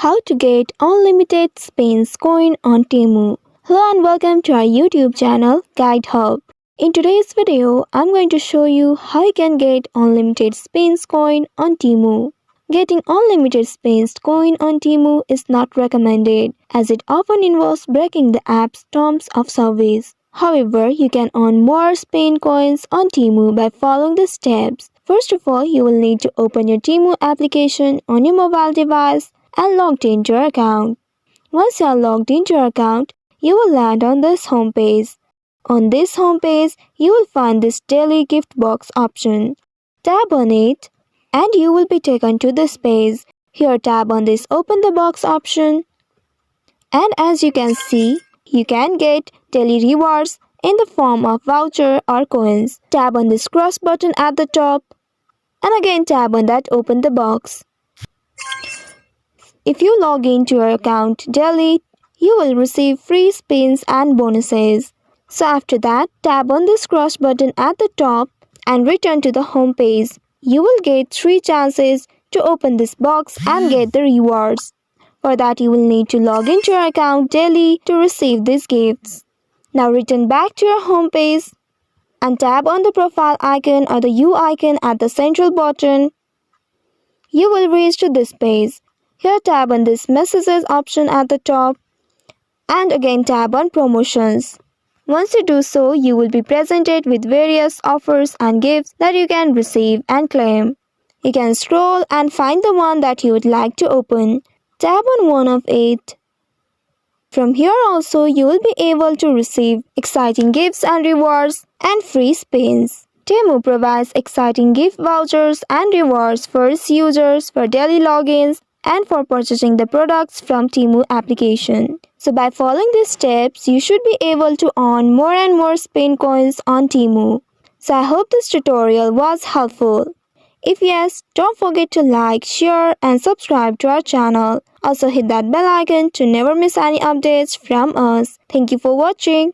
How to get unlimited spins coin on Temu. Hello and welcome to our YouTube channel Guide Hub. In today's video, I'm going to show you how you can get unlimited spins coin on Temu. Getting unlimited spins coin on Temu is not recommended as it often involves breaking the app's terms of service. However, you can earn more spin coins on Temu by following the steps. First of all, you will need to open your Temu application on your mobile device and logged into your account. Once you are logged into your account, you will land on this home page. On this home page, you will find this daily gift box option. Tap on it and you will be taken to this page. Here tap on this open the box option. And as you can see, you can get daily rewards in the form of voucher or coins. Tap on this cross button at the top and again tap on that open the box. If you log into your account daily, you will receive free spins and bonuses. So after that, tap on this cross button at the top and return to the home page. You will get 3 chances to open this box and get the rewards. For that, you will need to log into your account daily to receive these gifts. Now return back to your home page and tap on the profile icon or the U icon at the central button. You will reach to this page. Here tap on this messages option at the top and again tap on promotions. Once you do so, you will be presented with various offers and gifts that you can receive and claim. You can scroll and find the one that you would like to open. Tap on one of it. From here also, you will be able to receive exciting gifts and rewards and free spins. Temu provides exciting gift vouchers and rewards for its users for daily logins and for purchasing the products from Temu application. So by following these steps, you should be able to earn more and more spin coins on Temu. So I hope this tutorial was helpful. If yes, don't forget to like, share and subscribe to our channel. Also hit that bell icon to never miss any updates from us. Thank you for watching.